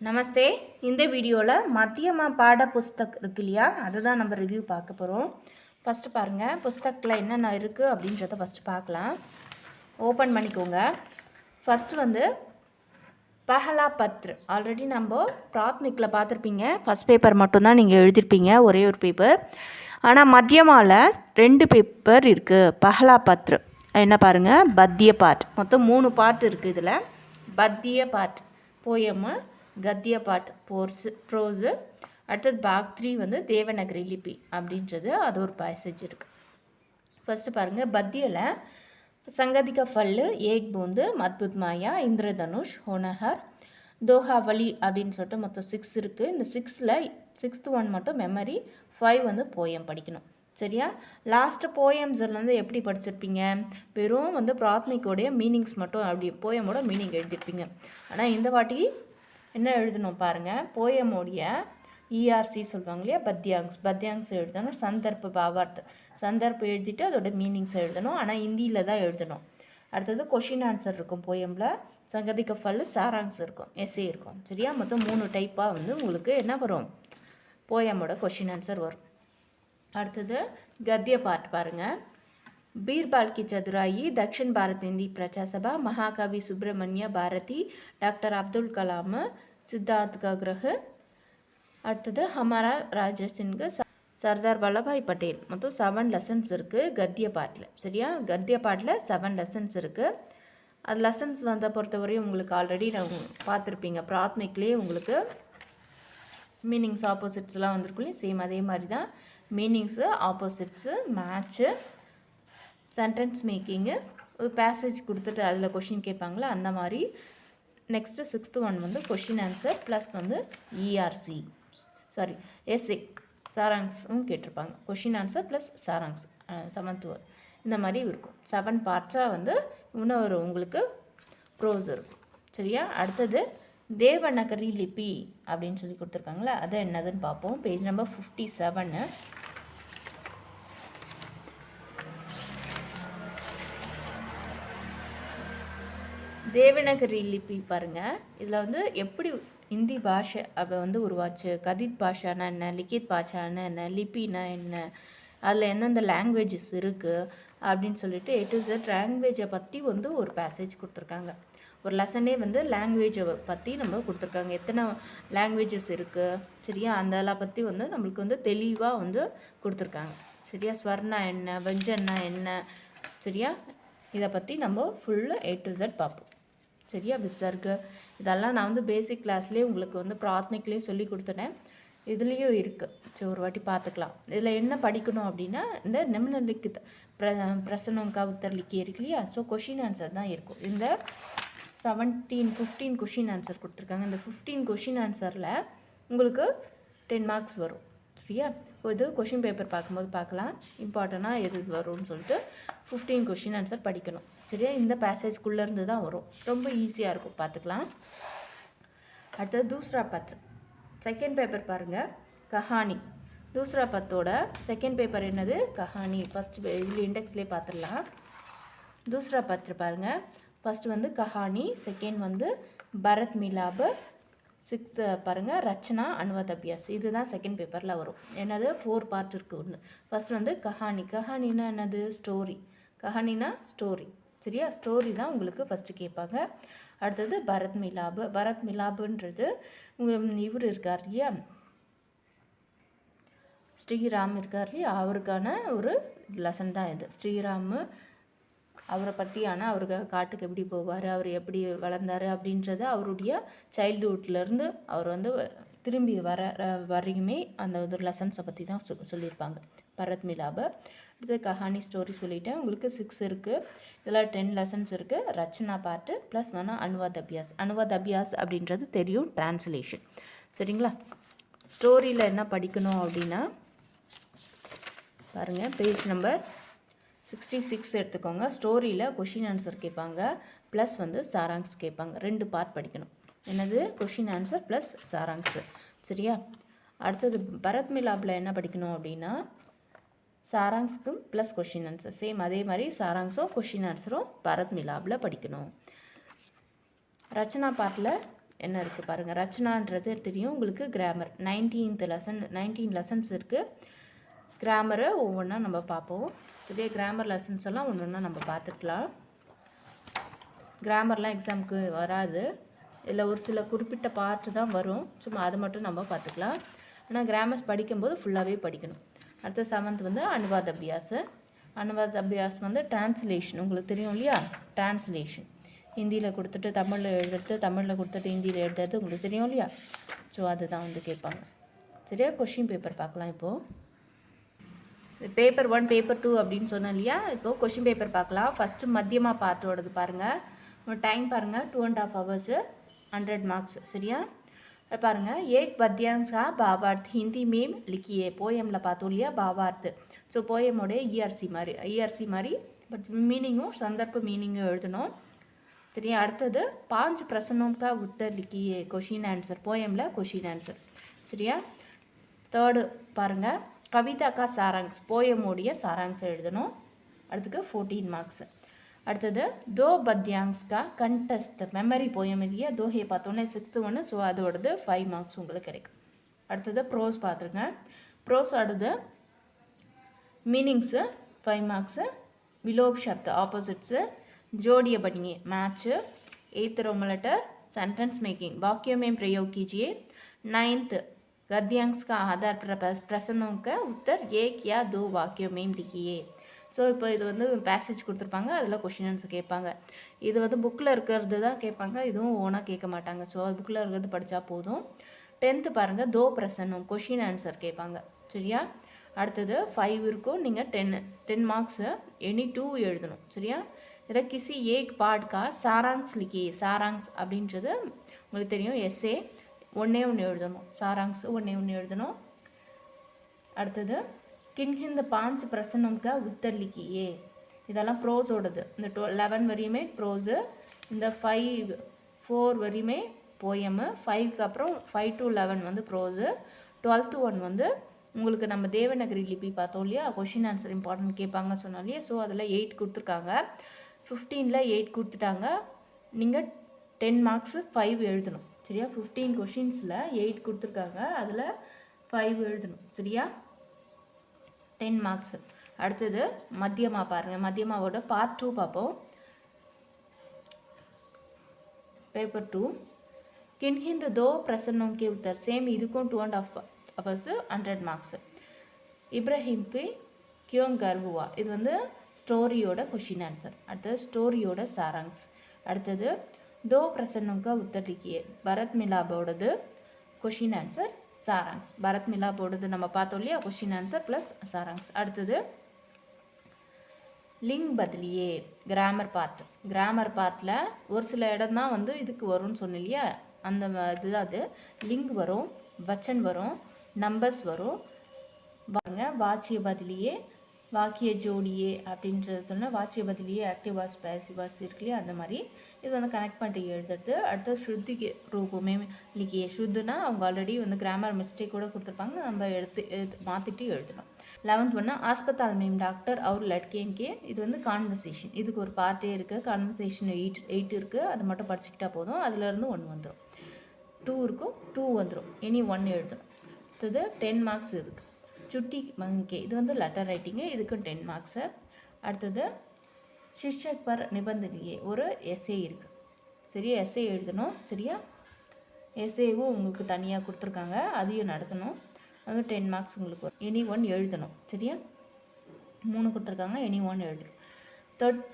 நமஸ்தே. இந்த வீடியோவில் மத்தியமா பாட புஸ்தக் இருக்கு இல்லையா, அதை தான் நம்ம ரிவ்யூ பார்க்க போகிறோம். ஃபஸ்ட்டு பாருங்கள், புஸ்தகில் என்னென்ன இருக்குது அப்படின்றத ஃபஸ்ட்டு பார்க்கலாம். ஓப்பன் பண்ணிக்கோங்க. ஃபஸ்ட்டு பஹலா பத்ர் ஆல்ரெடி நம்ம பிராத்மிக்கில் பார்த்துருப்பீங்க. ஃபஸ்ட் பேப்பர் மட்டும்தான் நீங்கள் எழுதியிருப்பீங்க, ஒரே ஒரு பேப்பர். ஆனால் மத்தியமாவில் 2 பேப்பர் இருக்குது. பஹலா பத்ர் என்ன பாருங்கள், பத்திய பாட், மொத்தம் 3 பாட்டு இருக்குது. இதில் பத்திய பாட் போயமு, கத்திய பாட் ப்ரோஸு, அடுத்தது பாக் 3 தேவநகரி லிபி அப்படின்றது, அது ஒரு பேசேஜ் இருக்குது. ஃபஸ்ட்டு பாருங்கள், பத்தியில் சங்கதிக ஃபல்லு, ஏக் பூந்து, மத்புத் மாயா, இந்திரதனுஷ், ஹோனஹர், தோஹாவலி அப்படின்னு சொல்லிட்டு மொத்தம் 6 இருக்குது. இந்த 6ல் 6th ஒன் மட்டும் மெமரி, 5 போயம் படிக்கணும். சரியா? லாஸ்ட்டு போயம்ஸ்லேருந்து எப்படி படிச்சிருப்பீங்க, வெறும் பிராத்மிக்கோடைய மீனிங்ஸ் மட்டும், அப்படி போயமோட மீனிங் எழுதியிருப்பீங்க. ஆனால் இந்த வாட்டி என்ன எழுதணும் பாருங்கள், போயமோடைய இஆர்சி சொல்லுவாங்க இல்லையா, பத்யாங்ஸ் எழுதணும். சந்தர்ப்பு பாவார்த் சந்தர்ப்பு எழுதிட்டு அதோட மீனிங்ஸ் எழுதணும். ஆனால் ஹிந்தியில் தான் எழுதணும். அடுத்தது கொஷின் ஆன்சர் இருக்கும் போயமில். சங்கதிக ஃபல், சாராங்ஸ் இருக்கும், எஸ்ஏ இருக்கும். சரியா? மொத்தம் 3 டைப்பாக உங்களுக்கு என்ன வரும், போயமோட கொஷின் ஆன்சர் வரும். அடுத்தது கத்திய பாட் பாருங்கள். பீர்பால் கி சதுராயி, தக்ஷின் பாரத் இந்தி பிரச்சா சபா, மகாகவி சுப்பிரமணிய பாரதி, டாக்டர் அப்துல் கலாம், சித்தார்த் கக்ரஹ், அடுத்தது ஹமாரா ராஜசிங்கு, சர்தார் வல்லபாய் பட்டேல். மொத்தம் 7 லெசன்ஸ் இருக்குது கத்திய பாட்டில். சரியா? கத்திய பாட்டில் 7 லெசன்ஸ் இருக்குது. அது லெசன்ஸ் பொறுத்தவரையும் உங்களுக்கு ஆல்ரெடி நான் பார்த்துருப்பீங்க. பிராத்மிக்லேயே உங்களுக்கு மீனிங்ஸ் ஆப்போசிட்ஸ்லாம் வந்திருக்குள்ளே, சேம் அதே மாதிரி தான். Meanings, opposites, match, sentence making, ஒரு பேசேஜ் கொடுத்துட்டு அதில் கொஷின் கேட்பாங்களா, அந்த மாதிரி. Next 6th one question answer plus இஆர்சி, சாரி எஸ்ஏ, சாராங்ஸும் கேட்டிருப்பாங்க. கொஷின் ஆன்சர் ப்ளஸ் சாராங்ஸ், 7th இந்த மாதிரி இருக்கும். 7 பார்ட்ஸாக இன்னொரு உங்களுக்கு ப்ரோஸ் இருக்கும். சரியா? அடுத்தது தேவநகரி லிபி அப்படின்னு சொல்லி கொடுத்துருக்காங்களா, அது என்னதுன்னு பார்ப்போம். Page number 57. தேவநகரி லிபி பாருங்கள். இதில் எப்படி ஹிந்தி பாஷை அப்போ உருவாச்சு, கதித் பாஷானா என்ன, லிக்கித் பாஷானா என்ன, லிபினா என்ன, அதில் எந்தெந்த லாங்குவேஜஸ் இருக்குது அப்படின்னு சொல்லிட்டு A to Z லாங்குவேஜை பற்றி ஒரு பேசேஜ் கொடுத்துருக்காங்க. ஒரு லெசனே லாங்குவேஜை பற்றி நம்ம கொடுத்துருக்காங்க. எத்தனை லாங்குவேஜஸ் இருக்குது, சரியா, அதெல்லாம் பற்றி நம்மளுக்கு தெளிவாக கொடுத்துருக்காங்க. சரியா? ஸ்வர்ணா என்ன, வஞ்சன்னா என்ன, சரியா, இதை பற்றி நம்ம ஃபுல்லாக A to Z பார்ப்போம். சரியா? விசர்கு இதெல்லாம் நான் பேசிக் கிளாஸ்லேயே உங்களுக்கு பிராத்மிக்லேயே சொல்லி கொடுத்துட்டேன். இதுலேயும் இருக்குது. சரி, ஒரு வாட்டி பார்த்துக்கலாம். இதில் என்ன படிக்கணும் அப்படின்னா, இந்த நிம்னலிக்கித் பிரசனங்கா உத்தர்லிக்கி இருக்கு இல்லையா, ஸோ கொஷின் ஆன்சர் தான் இருக்கும். இந்த 15 கொஷின் ஆன்சர் கொடுத்துருக்காங்க. இந்த 15 கொஷின் ஆன்சரில் உங்களுக்கு 10 மார்க்ஸ் வரும். சரியா? இது கொஷின் பேப்பர் பார்க்கும்போது பார்க்கலாம், இம்பார்ட்டண்ட்டாக எது வரும்னு சொல்லிட்டு 15 கொஷின் ஆன்சர் படிக்கணும். சரியா? இந்த பேசேஜ்குள்ளேருந்து தான் வரும். ரொம்ப ஈஸியாக இருக்கும், பார்த்துக்கலாம். அடுத்தது தூஸ்ரா பத்ர், செகண்ட் பேப்பர் பாருங்கள், கஹானி. தூஸ்ரா பத்தோட செகண்ட் பேப்பர் என்னது, கஹானி. ஃபஸ்ட்டு இதில் இண்டெக்ஸ்லேயே பார்த்துடலாம். தூஸ்ரா பத்ர் பாருங்கள். ஃபஸ்ட்டு கஹானி, செகண்ட் பரத் மிலாப், 6th பாருங்கள் ரச்சனா அனுவாத் அபியாஸ். இதுதான் செகண்ட் பேப்பரில் வரும். என்னது, 4 பார்ட் இருக்குது. ஒன்று ஃபஸ்ட் கஹானி. கஹானின்னா என்னது, ஸ்டோரி. கஹானினா ஸ்டோரி. சரியா? ஸ்டோரி தான் உங்களுக்கு ஃபஸ்ட்டு கேட்பாங்க. அடுத்தது பரத் மிலாப். பரத் மிலாப்புன்றது இவர் இருக்கார் இல்லையா, ஸ்ரீராம் இருக்கார் இல்லையா, அவருக்கான ஒரு லெசன் தான் இது. ஸ்ரீராம் அவரை பற்றியான, அவருக்கு காட்டுக்கு எப்படி போவார், அவர் எப்படி வளர்ந்தார் அப்படின்றது, அவருடைய சைல்டுஹுட்லேருந்து அவர் திரும்பி வரையுமே அந்த ஒரு லெசன்ஸை பற்றி தான் சொல்லியிருப்பாங்க. பரத் மிலாப். அடுத்து கஹானி ஸ்டோரி சொல்லிட்டேன். உங்களுக்கு 6 இருக்குது. இதில் 10 லெசன்ஸ் இருக்குது. ரச்சனா பார்ட்டு ப்ளஸ் அனுவாத் அபியாஸ். அனுவாத் அபியாஸ் அப்படின்றது தெரியும், டிரான்ஸ்லேஷன். சரிங்களா? ஸ்டோரியில் என்ன படிக்கணும் அப்படின்னா பாருங்கள், பேஜ் நம்பர் 66 எடுத்துக்கோங்க. ஸ்டோரியில் கொஷின் ஆன்சர் கேட்பாங்க, ப்ளஸ் சாராங்ஸ் கேட்பாங்க. 2 பார்ட் படிக்கணும். என்னது, கொஷின் ஆன்சர் ப்ளஸ் சாராங்ஸு. சரியா? அடுத்தது பரத் மிலாப்பில் என்ன படிக்கணும் அப்படின்னா, சாராங்ஸுக்கும் ப்ளஸ் கொஷின் ஆன்சர். சேம் அதே மாதிரி சாராங்ஸும் கொஷின் ஆன்சரும் பரத் மிலாப்பில் படிக்கணும். ரச்சனா பாட்டில் என்ன இருக்குது பாருங்கள். ரச்சனான்றது தெரியும் உங்களுக்கு. கிராமர் 19 லெசன்ஸ் இருக்குது. கிராமரை ஒவ்வொன்றா நம்ம பார்ப்போம். சரியா, கிராமர் லெசன்ஸ் எல்லாம் ஒன்று ஒன்றா நம்ம பார்த்துக்கலாம். கிராமர்லாம் எக்ஸாமுக்கு வராது, இல்லை ஒரு சில குறிப்பிட்ட பார்ட்டு தான் வரும். சும்மா அதை மட்டும் நம்ம பார்த்துக்கலாம். ஆனால் கிராமர்ஸ் படிக்கும்போது ஃபுல்லாகவே படிக்கணும். அடுத்த 7th வந்து அனுவாத் அபியாஸ். அனுவாத் அபியாஸ் வந்து டிரான்ஸ்லேஷன் உங்களுக்கு தெரியும் இல்லையா. டிரான்ஸ்லேஷன் ஹிந்தியில் கொடுத்துட்டு தமிழில் எழுதுறது, தமிழில் கொடுத்துட்டு ஹிந்தியில் எழுதுறது உங்களுக்கு தெரியும் இல்லையா. ஸோ அதுதான் வந்து கேட்பாங்க. சரியா, கொஷின் பேப்பர் பார்க்கலாம். இப்போது பேப்பர் 1 பேப்பர் 2 அப்படின்னு சொன்னேன் இல்லையா. இப்போது கொஷின் பேப்பர் பார்க்கலாம். ஃபஸ்ட்டு மத்தியமா பார்ட்டோடது பாருங்கள். டைம் பாருங்கள் 2.5 hours, 100 marks. சரியா, பாருங்கள். एक पद्यांश का भावार्थ हिंदी में लिखिए. போயமில் பார்த்தோம் இல்லையா பாவார்த். ஸோ போயமோடைய இஆர்சி மாதிரி பட் மீனிங்கும் சந்தர்ப்ப மீனிங்கும் எழுதணும். சரியா, அடுத்தது 5 प्रश्नों का उत्तर लिखिए. क्वेश्चन आंसर போயமில் क्वेश्चन आंसर. சரியா, தேர்டு பாருங்கள். கவிதா கா சாராங்ஸ் போயமோடைய சாராங்ஸ் எழுதணும். அடுத்துக்கு 14 marks. அடுத்தது 2 பத்यांश का कंठस्थ மெமரி போயம் இல்லையா. தோஹே பார்த்தோன்னே 6th ஒன்று. ஸோ அதோடது 5 marks உங்களுக்கு கிடைக்கும். அடுத்தது ப்ரோஸ் பார்த்துருங்க. ப்ரோஸ் அடுத்து மீனிங்ஸு 5 marks. விலோப் சப்த் ஆப்போசிட்ஸு. जोड़िए बनिए match. 8th Roman letter sentence making वाक्यों में प्रयोग कीजिए. 9th गद्यांश का आधार पर प्रश्नों का उत्तर 1 या 2 वाक्यों में लिखिए. ஸோ இப்போ இது வந்து பேசேஜ் கொடுத்துருப்பாங்க, அதில் கொஷின் ஆன்சர் கேட்பாங்க. இது வந்து புக்கில் இருக்கிறது தான் கேட்பாங்க, இதுவும் ஓனாக கேட்க மாட்டாங்க. ஸோ அது புக்கில் இருக்கிறது படித்தா போதும். 10th பாருங்கள் 2 प्रश्नों கொஷின் ஆன்சர் கேட்பாங்க. சரியா, அடுத்தது 5 இருக்கும். நீங்கள் 10 marks எனி 2 எழுதணும். சரியா, இதை கிசி ஏக் பாட் கா சாராங்ஸ் லிக்கி. சாராங்ஸ் அப்படின்றது உங்களுக்கு தெரியும். எஸ்ஏ 1 எழுதணும். சாராங்ஸ் 1 எழுதணும். அடுத்தது கின்ஹிந்த 5 प्रश्नों का उत्तर लिखिए. இதெல்லாம் ப்ரோஸோடது. இந்த 11 வரையுமே ப்ரோஸு, இந்த 4 வரையுமே போயமு, 5க்கு அப்புறம் 5 to 11 வந்து ப்ரோஸு, 12th ஒன் வந்து உங்களுக்கு நம்ம தேவநகரி லிபி பார்த்தோம் இல்லையா. கொஷின் ஆன்சர் இம்பார்ட்டன்ட் கேட்பாங்க சொன்னோம் இல்லையா. ஸோ அதில் 8 கொடுத்துருக்காங்க. 15ல் 8 கொடுத்துட்டாங்க. நீங்கள் 10 marks 5 எழுதணும். சரியா, 15 கொஷின்ஸில் 8 கொடுத்துருக்காங்க, அதில் 5 எழுதணும். சரியா, 10 marks. அடுத்தது மத்தியமா பாருங்கள். மத்தியமாவோட பார்ட் 2 பார்ப்போம். பேப்பர் 2 கின்ஹிந்த் 2 प्रश्नों के उत्तर சேம். இதுக்கும் 2.5 hours 100 marks. இப்ராஹிம்க்கு क्यों गर्व हुआ. இது வந்து ஸ்டோரியோட கொஷின் ஆன்சர். அடுத்தது ஸ்டோரியோட சாராங்ஸ். அடுத்தது 2 प्रश्नों का उत्तर लिखिए. பரத் மிலாபோடது கொஷின் ஆன்சர் சாராங்ஸ். பரத் மிலாபோடது நம்ம பார்த்தோம் இல்லையா. கொஷின் ஆன்சர் ப்ளஸ் சாராங்ஸ். அடுத்தது லிங்க் பதிலியே. Grammar part. கிராமர் பார்ட்டில் ஒரு சில இடம் தான் வந்து இதுக்கு வரும்னு சொன்னேன் இல்லையா. அந்த இதுதான் அது. லிங்க் வரும், வச்சன் வரும், நம்பர்ஸ் வரும். பாருங்க, வாச்சிய பதிலியே, வாக்கிய ஜோடியே அப்படின்றது சொன்னால் வாச்சிய பதிலியே ஆக்டிவ் வாஸ் பேசிவ் வாஸ் இருக்கு இல்லையா. அந்த மாதிரி இது வந்து கனெக்ட் பண்ணிட்டு எழுதுறது. அடுத்து ஸ்ருதிக்கு ரூபமே லிக்கியே. ஸ்ருத்துனா அவங்க ஆல்ரெடி வந்து கிராமர் மிஸ்டேக் கூட கொடுத்துருப்பாங்க, நம்ம மாற்றிட்டு எழுதணும். 11th ஒன்று ஆஸ்பத்தால் மேம் டாக்டர் அவர் லட்கேம்கே. இது வந்து கான்வர்சேஷன். இதுக்கு ஒரு பார்ட்டே இருக்குது. கான்வர்சேஷன் 8 இருக்குது. அதை மட்டும் படிச்சுக்கிட்டா போதும். அதுலேருந்து 1 வந்துடும். 2 இருக்கும், 2 வந்துடும். எனி 1 எழுதணும். அடுத்தது 10 marks இதுக்கு. சுட்டி மங்கே இது வந்து லெட்டர் ரைட்டிங்கு. இதுக்கும் 10 marks. அடுத்தது ஷிர்ஷக் பர் நிபந்தனையே ஒரு எஸ்ஏ இருக்குது. சரியா, எஸ்ஏ எழுதணும். சரியா, எஸ்ஏவும் உங்களுக்கு தனியாக கொடுத்துருக்காங்க, அதையும் நடத்தணும். அது 10 marks உங்களுக்கு வரும். எனி 1 எழுதணும். சரியா, 3 கொடுத்துருக்காங்க, எனி 1 எழுதணும்.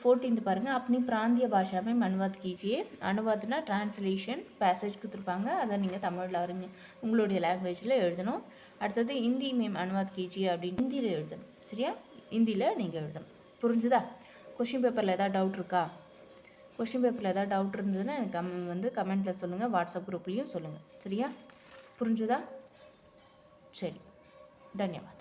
14th பாருங்கள். अपनी प्रांतीय भाषा में अनुवाद कीजिए. अनुवादना ट्रांसलेशन पैसेज கொடுத்துருப்பாங்க, அதை நீங்கள் தமிழில் வருங்க உங்களுடைய லாங்குவேஜில் எழுதணும். அடுத்தது ஹிந்தி மேம் அனுவாத் கீஜியே அப்படின்னு ஹிந்தியில் எழுதணும். சரியா, ஹிந்தியில் நீங்கள் எழுதணும். புரிஞ்சுதா? கொஷின் பேப்பரில் ஏதாவது டவுட் இருக்கா? கொஷின் பேப்பரில் ஏதாவது டவுட் இருந்ததுன்னா எனக்கு கமெண்ட்டில் சொல்லுங்கள், வாட்ஸ்அப் குரூப்லேயும் சொல்லுங்கள். சரியா, புரிஞ்சுதா? சரி, தன்யவாத்.